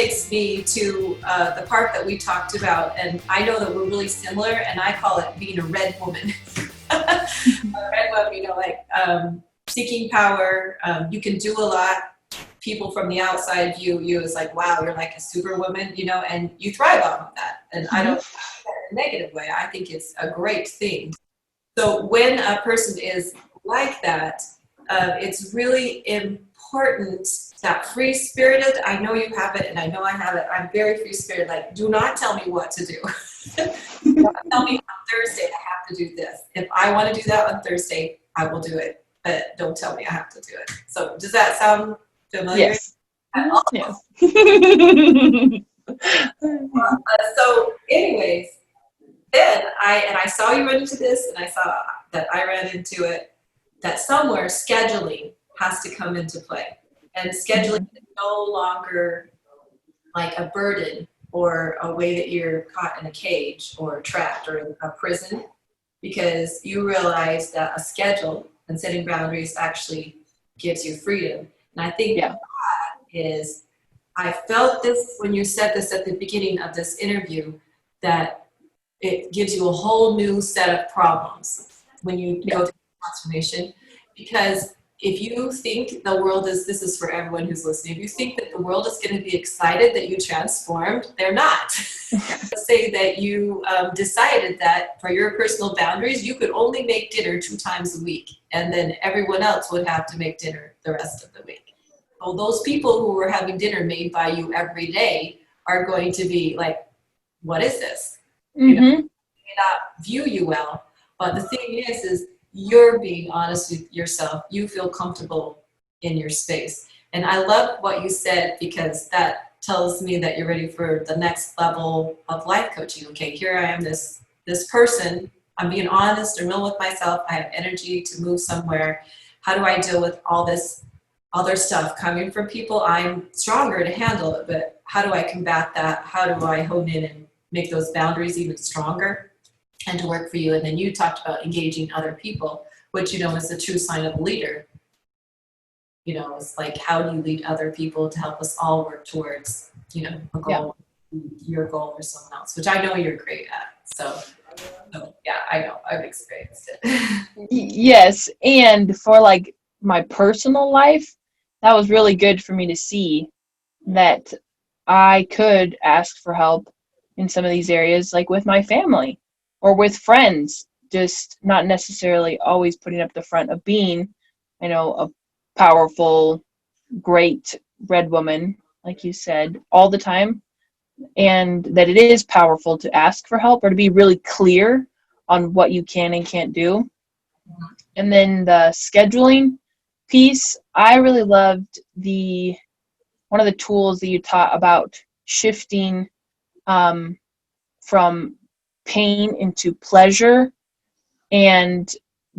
takes me to the part that we talked about, and I know that we're really similar, and I call it being a red woman. A red woman, seeking power. You can do a lot. People from the outside view you as like, wow, you're like a superwoman, and you thrive off of that. And I don't in a negative way. I think it's a great thing. So when a person is like that, it's really important that free-spirited. I know you have it, and I know I have it. I'm very free-spirited. Like, do not tell me what to do. Don't tell me on Thursday I have to do this. If I want to do that on Thursday, I will do it. But don't tell me I have to do it. So does that sound familiar? Yes. Yes. So anyways, then I saw you run into this, and I saw that I ran into it, that somewhere scheduling has to come into play. And scheduling is no longer like a burden or a way that you're caught in a cage or trapped or in a prison, because you realize that a schedule and setting boundaries actually gives you freedom. And I think that is, I felt this when you said this at the beginning of this interview, that it gives you a whole new set of problems when you go through transformation. Because if you think the world is, this is for everyone who's listening, if you think that the world is going to be excited that you transformed, they're not. Say that you decided that for your personal boundaries, you could only make dinner 2 times a week, and then everyone else would have to make dinner the rest of the week. Well, those people who were having dinner made by you every day are going to be like, what is this? They may not view you well, but the thing is you're being honest with yourself. You feel comfortable in your space. And I love what you said, because that tells me that you're ready for the next level of life coaching. Okay, here I am, this person. I'm being honest and real with myself. I have energy to move somewhere. How do I deal with all this other stuff coming from people? I'm stronger to handle it, but how do I combat that? How do I hone in and make those boundaries even stronger and to work for you? And then you talked about engaging other people, which, is the true sign of a leader. It's like, how do you lead other people to help us all work towards, a goal, your goal or someone else, which I know you're great at. So yeah, I know, I've experienced it. Yes. And for like my personal life, that was really good for me to see that I could ask for help in some of these areas, like with my family or with friends, just not necessarily always putting up the front of being, a powerful, great red woman, like you said, all the time. And that it is powerful to ask for help or to be really clear on what you can and can't do. And then the scheduling piece, I really loved one of the tools that you taught about shifting from pain into pleasure. And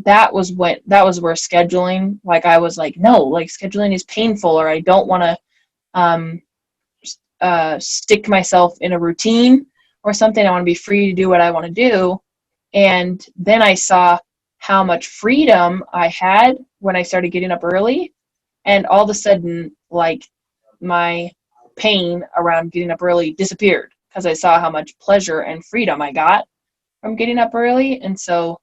that was where scheduling, like I was like, no, like scheduling is painful, or I don't want to stick myself in a routine or something. I want to be free to do what I want to do. And then I saw how much freedom I had when I started getting up early. And all of a sudden, like, my pain around getting up early disappeared, because I saw how much pleasure and freedom I got from getting up early. And so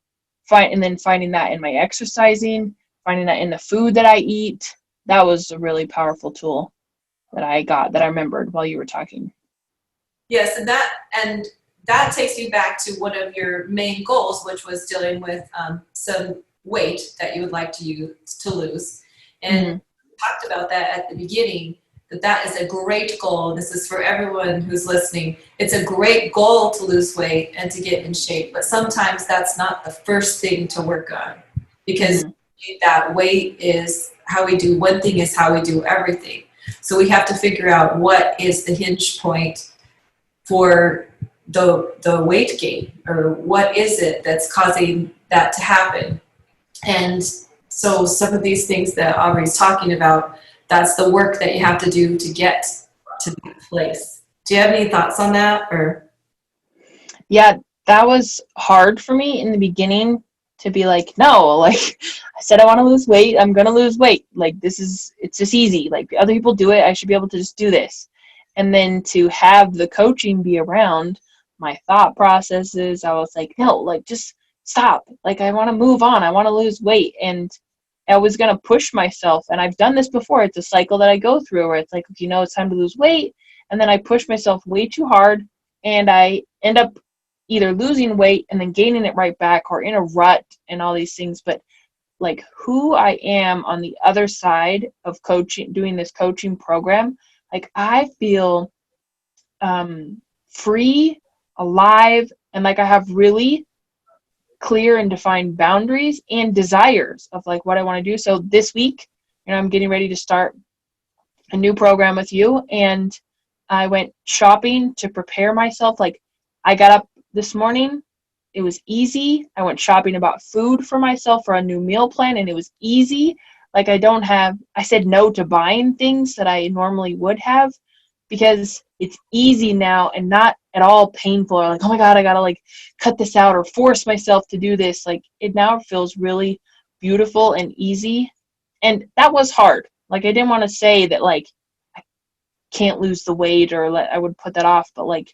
finding that in my exercising, finding that in the food that I eat, that was a really powerful tool that I remembered while you were talking. Yes, and that takes you back to one of your main goals, which was dealing with some weight that you would like to lose. And talked about that at the beginning, that is a great goal. This is for everyone who's listening. It's a great goal to lose weight and to get in shape, but sometimes that's not the first thing to work on, because that weight is how we do one thing is how we do everything. So we have to figure out what is the hinge point for the weight gain, or what is it that's causing that to happen. And so some of these things that Aubrey's talking about, that's the work that you have to do to get to that place. Do you have any thoughts on that? Or yeah, that was hard for me in the beginning to be like, no, like I said, I want to lose weight. I'm going to lose weight. Like it's just easy. Like other people do it. I should be able to just do this. And then to have the coaching be around my thought processes, I was like, no, like just stop. Like I want to move on. I want to lose weight. And I was going to push myself. And I've done this before. It's a cycle that I go through where it's like, you know, it's time to lose weight. And then I push myself way too hard and I end up either losing weight and then gaining it right back or in a rut and all these things. But like who I am on the other side of coaching, doing this coaching program, like I feel free, alive, and like I have really clear and defined boundaries and desires of like what I want to do. So this week, you know, I'm getting ready to start a new program with you, and I went shopping to prepare myself. Like I got up this morning, it was easy. I went shopping about food for myself for a new meal plan, and it was easy. Like I said no to buying things that I normally would have because it's easy now and not at all painful or like, oh my God, I gotta like cut this out or force myself to do this. Like it now feels really beautiful and easy. And that was hard. Like I didn't want to say that like I can't lose the weight or I would put that off, but like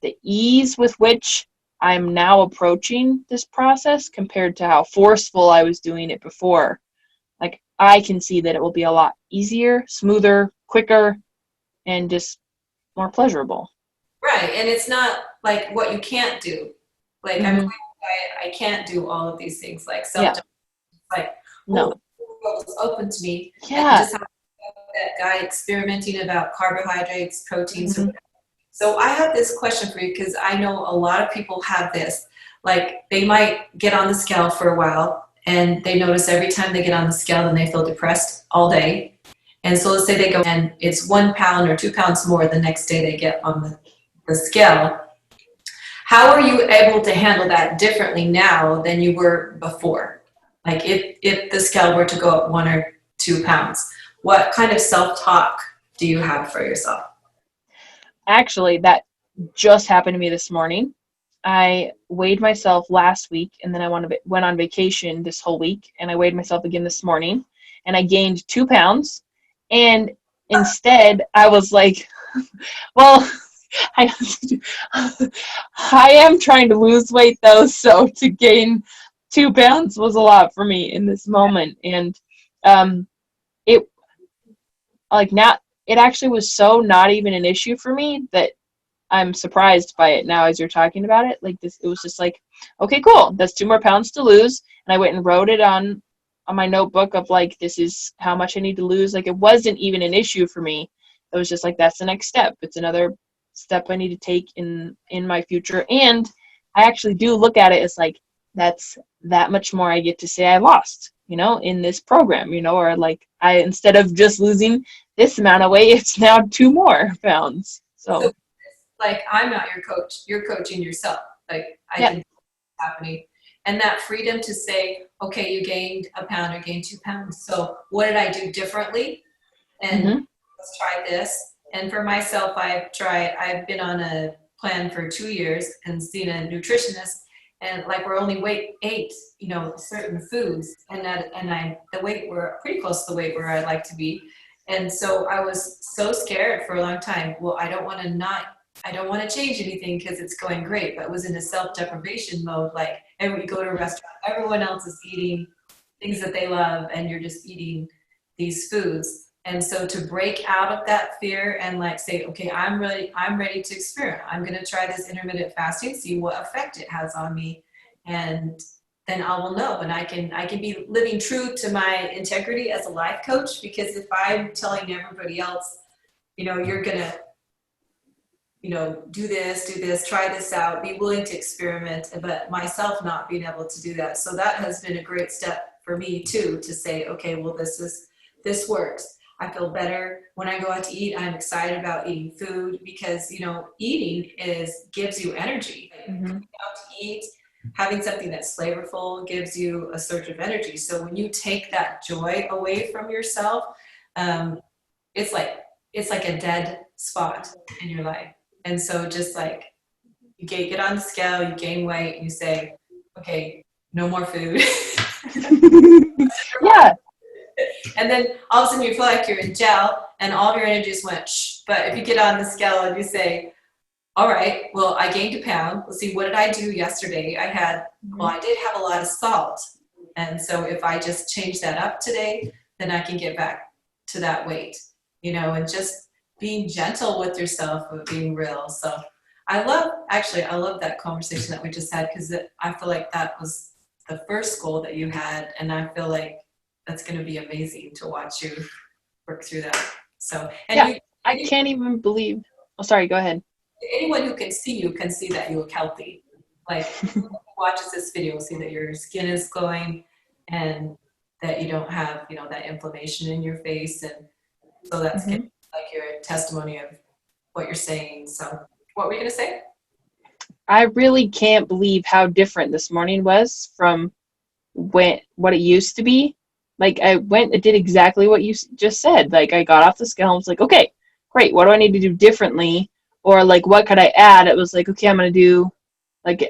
the ease with which I'm now approaching this process compared to how forceful I was doing it before. Like I can see that it will be a lot easier, smoother, quicker, and just more pleasurable. Right. And it's not like what you can't do. Like I'm Mm-hmm. going to diet, I can't do all of these things like Yeah. self like, No. oh, the world was open to me. And Yeah. just how that guy experimenting about carbohydrates, proteins. Mm-hmm. So I have this question for you because I know a lot of people have this. Like they might get on the scale for a while and they notice every time they get on the scale, then they feel depressed all day. And so let's say they go and it's 1 pound or 2 pounds more the next day they get on the scale. How are you able to handle that differently now than you were before? Like if the scale were to go up 1 or 2 pounds, what kind of self-talk do you have for yourself? Actually, that just happened to me this morning. I weighed myself last week and then I went on vacation this whole week and I weighed myself again this morning and I gained 2 pounds. And instead, I was like, well, I, I am trying to lose weight though, so to gain 2 pounds was a lot for me in this moment. And it like now it actually was so not even an issue for me that I'm surprised by it now as you're talking about it. Like this, it was just like, okay, cool. That's 2 more pounds to lose. And I went and wrote it on my notebook of like, this is how much I need to lose. Like it wasn't even an issue for me. It was just like, that's the next step. It's another step I need to take in my future. And I actually do look at it as like, that's that much more I get to say I lost, you know, in this program, you know, or like instead of just losing this amount of weight, it's now 2 more pounds. So like I'm not your coach, you're coaching yourself. Like I yeah. can see what's happening. And that freedom to say, okay, you gained a pound or gained 2 pounds. So what did I do differently? And let's try this. And for myself, I've been on a plan for 2 years and seen a nutritionist and like we're only weight 8, you know, certain foods. And the weight we're pretty close to the weight where I'd like to be. And so I was so scared for a long time. Well, I don't want to change anything because it's going great, but was in a self-deprivation mode. Like, and we go to a restaurant, everyone else is eating things that they love, and you're just eating these foods. And so to break out of that fear and like say, okay, I'm ready to experiment. I'm going to try this intermittent fasting, see what effect it has on me, and then I will know, and I can be living true to my integrity as a life coach. Because if I'm telling everybody else, you know, you're gonna, you know, do this, try this out, be willing to experiment, but myself not being able to do that. So that has been a great step for me too, to say, okay, well, this works. I feel better when I go out to eat. I'm excited about eating food because, you know, eating gives you energy. Going out to eat, having something that's flavorful gives you a surge of energy. So when you take that joy away from yourself, it's like a dead spot in your life. And so just like you get on the scale, you gain weight, and you say, okay, no more food. Yeah. And then all of a sudden you feel like you're in jail and all of your energy just went shh. But if you get on the scale and you say, all right, well, I gained a pound. Let's see, what did I do yesterday? I did have a lot of salt. And so if I just change that up today, then I can get back to that weight, and just being gentle with yourself, but being real. So I love that conversation that we just had, because I feel like that was the first goal that you had. And I feel like that's going to be amazing to watch you work through that. So, and Yeah, I can't even believe. Oh, sorry, go ahead. Anyone who can see you can see that you look healthy. Like, who watches this video will see that your skin is glowing and that you don't have, that inflammation in your face. And so that's like your testimony of what you're saying. So what were you going to say? I really can't believe how different this morning was from what it used to be. Like, I did exactly what you just said. Like, I got off the scale and was like, okay, great. What do I need to do differently? Or like, what could I add? It was like, okay, I'm going to do like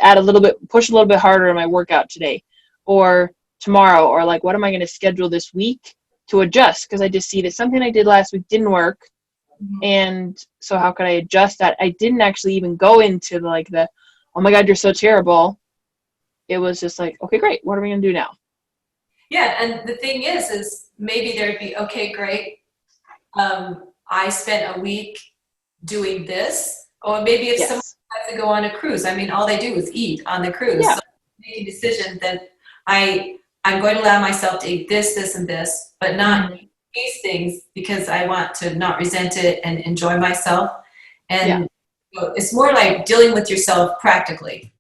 push a little bit harder in my workout today or tomorrow, or like, what am I going to schedule this week to adjust? Because I just see that something I did last week didn't work. And so how could I adjust that? I didn't actually even go into oh my God, you're so terrible. It was just like, okay, great. What are we going to do now? Yeah. And the thing is maybe there'd be, okay, great. I spent a week doing this. Or maybe if someone has to go on a cruise, all they do is eat on the cruise. Yeah. So make a decision that I'm going to allow myself to eat this, this, and this, but not these things, because I want to not resent it and enjoy myself. And it's more like dealing with yourself practically.